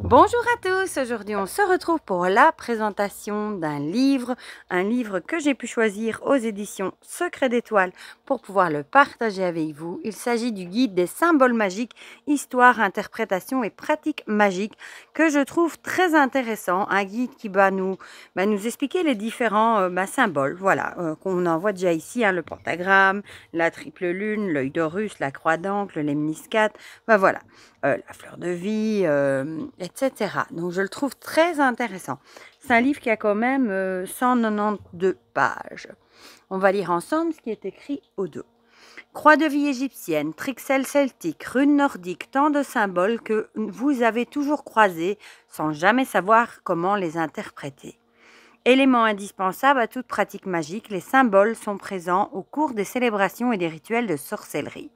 Bonjour à tous, aujourd'hui on se retrouve pour la présentation d'un livre, un livre que j'ai pu choisir aux éditions Secret d'Étoile pour pouvoir le partager avec vous. Il s'agit du guide des symboles magiques, histoire, interprétation et pratiques magiques que je trouve très intéressant. Un guide qui va nous expliquer les différents symboles, voilà, qu'on en voit déjà ici, hein, le pentagramme, la triple lune, l'œil d'Horus, la croix d'Ancre, le lemniscate, voilà. La fleur de vie, etc. Donc, je le trouve très intéressant. C'est un livre qui a quand même 192 pages. On va lire ensemble ce qui est écrit au dos. Croix de vie égyptienne, trixel celtique, runes nordiques, tant de symboles que vous avez toujours croisés sans jamais savoir comment les interpréter. Élément indispensable à toute pratique magique, les symboles sont présents au cours des célébrations et des rituels de sorcellerie.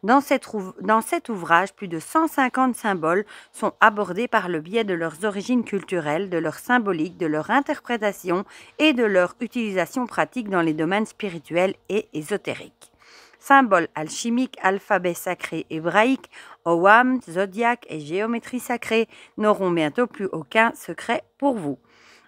Dans cet ouvrage, plus de 150 symboles sont abordés par le biais de leurs origines culturelles, de leur symbolique, de leur interprétation et de leur utilisation pratique dans les domaines spirituels et ésotériques. Symboles alchimiques, alphabet sacré hébraïque, Owam, zodiaque et géométrie sacrée n'auront bientôt plus aucun secret pour vous.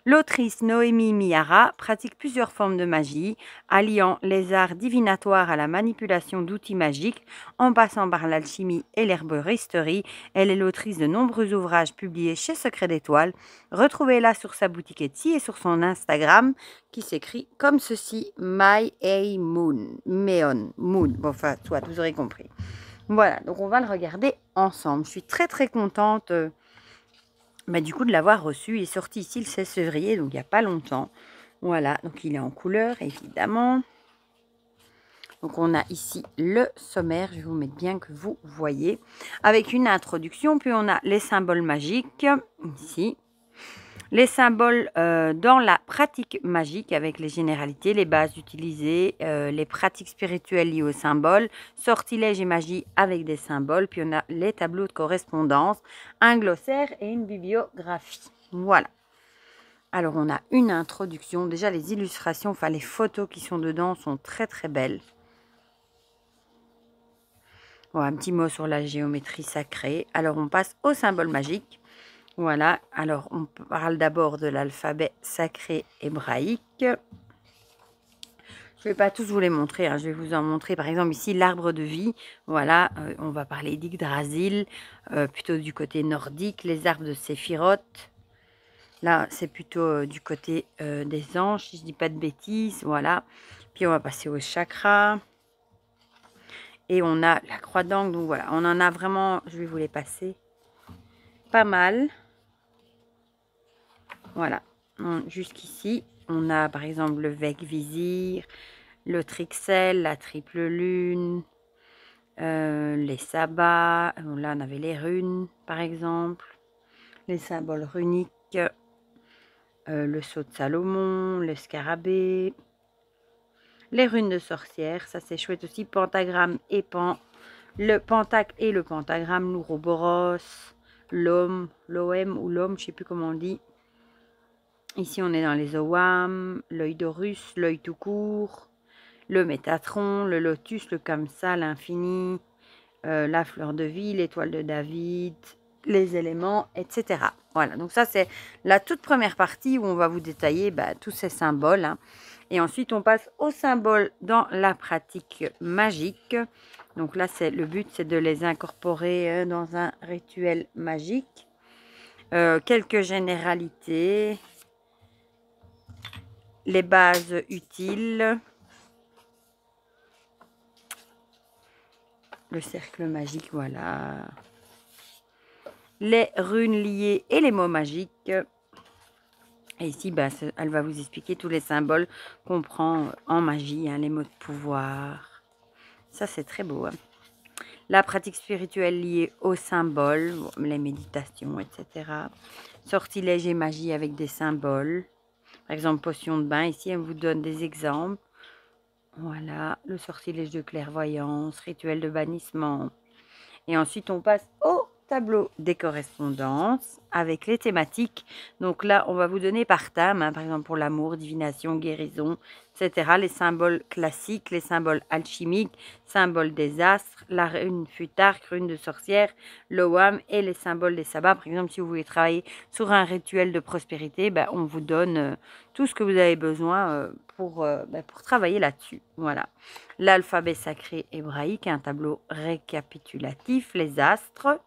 L'autrice Noémie Mihara pratique plusieurs formes de magie, alliant les arts divinatoires à la manipulation d'outils magiques, en passant par l'alchimie et l'herboristerie. Elle est l'autrice de nombreux ouvrages publiés chez Secret d'Étoile. Retrouvez-la sur sa boutique Etsy et sur son Instagram, qui s'écrit comme ceci, My A Moon, Moon. Bon, enfin, soit, vous aurez compris. Voilà, donc on va le regarder ensemble. Je suis très très contente du coup de l'avoir reçu. Il est sorti ici le 16 février, donc il n'y a pas longtemps. Voilà, donc il est en couleur évidemment. Donc on a ici le sommaire, je vais vous mettre bien que vous voyez, avec une introduction, puis on a les symboles magiques, ici. Les symboles dans la pratique magique avec les généralités, les bases utilisées, les pratiques spirituelles liées aux symboles, sortilèges et magie avec des symboles, puis on a les tableaux de correspondance, un glossaire et une bibliographie. Voilà. Alors on a une introduction, déjà les illustrations, enfin les photos qui sont dedans sont très très belles. Bon, un petit mot sur la géométrie sacrée. Alors on passe aux symboles magiques. Voilà, alors on parle d'abord de l'alphabet sacré hébraïque. Je ne vais pas tous vous les montrer, hein. Je vais vous en montrer par exemple ici l'arbre de vie. Voilà, on va parler d'Yggdrasil, plutôt du côté nordique, les arbres de Séphiroth. Là, c'est plutôt du côté des anges, si je ne dis pas de bêtises. Voilà, puis on va passer au chakra. Et on a la croix d'Ancre, donc voilà, on en a vraiment, je vais vous les passer, pas mal. Voilà, jusqu'ici, on a par exemple le Vec-Vizir, le Trixel, la triple lune, les sabbats. Là, on avait les runes, par exemple, les symboles runiques, le sceau de Salomon, le scarabée, les runes de sorcière, ça c'est chouette aussi, pentagramme et le pentacle et le pentagramme, l'ouroboros, l'homme, l'OM ou l'homme, je ne sais plus comment on dit. Ici, on est dans les Owam, l'œil d'Horus, l'œil tout court, le Métatron, le lotus, le Kamsa, l'infini, la fleur de vie, l'étoile de David, les éléments, etc. Voilà, donc ça, c'est la toute première partie où on va vous détailler tous ces symboles, hein. Et ensuite, on passe aux symboles dans la pratique magique. Donc là, le but, c'est de les incorporer dans un rituel magique. Quelques généralités. Les bases utiles, le cercle magique, voilà, les runes liées et les mots magiques. Et ici, elle va vous expliquer tous les symboles qu'on prend en magie, hein, les mots de pouvoir. Ça, c'est très beau, hein. La pratique spirituelle liée aux symboles, les méditations, etc. Sortilèges et magie avec des symboles. Par exemple, potion de bain, ici, elle vous donne des exemples. Voilà, le sortilège de clairvoyance, rituel de bannissement. Et ensuite, on passe aux tableau des correspondances avec les thématiques. Donc là, on va vous donner par thème, hein, par exemple pour l'amour, divination, guérison, etc. Les symboles classiques, les symboles alchimiques, symboles des astres, la rune futark, rune de sorcière, le wam et les symboles des sabbats. Par exemple, si vous voulez travailler sur un rituel de prospérité, ben, on vous donne tout ce que vous avez besoin pour travailler là-dessus. Voilà. L'alphabet sacré hébraïque, un tableau récapitulatif, les astres,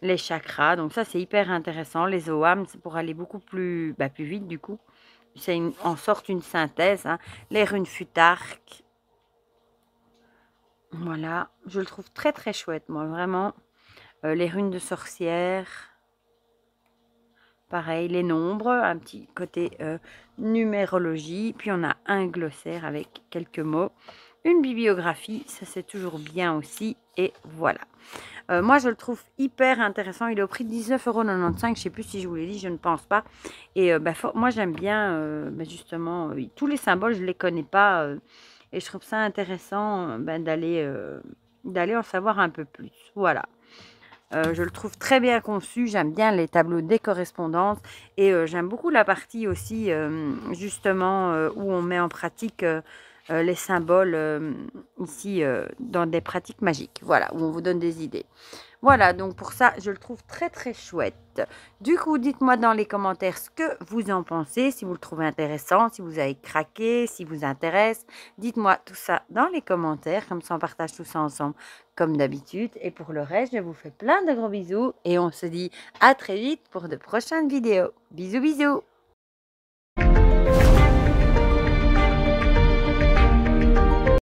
les chakras. Donc ça, c'est hyper intéressant. Les OAM, c'est pour aller beaucoup plus vite du coup. C'est en sorte une synthèse. Hein. Les runes futark. Voilà. Je le trouve très très chouette, moi, vraiment. Les runes de sorcière. Pareil, les nombres, un petit côté numérologie. Puis on a un glossaire avec quelques mots. Une bibliographie, ça c'est toujours bien aussi. Et voilà. Moi, je le trouve hyper intéressant. Il est au prix de 19,95 €. Je ne sais plus si je vous l'ai dit, je ne pense pas. Et moi, j'aime bien, justement, tous les symboles, je ne les connais pas. Et je trouve ça intéressant d'aller en savoir un peu plus. Voilà. Je le trouve très bien conçu. J'aime bien les tableaux des correspondances. Et j'aime beaucoup la partie aussi, justement, où on met en pratique les symboles ici dans des pratiques magiques. Voilà, où on vous donne des idées. Voilà, donc pour ça, je le trouve très très chouette. Du coup, dites-moi dans les commentaires ce que vous en pensez, si vous le trouvez intéressant, si vous avez craqué, si vous intéresse. Dites-moi tout ça dans les commentaires, comme ça on partage tout ça ensemble comme d'habitude. Et pour le reste, je vous fais plein de gros bisous et on se dit à très vite pour de prochaines vidéos. Bisous bisous!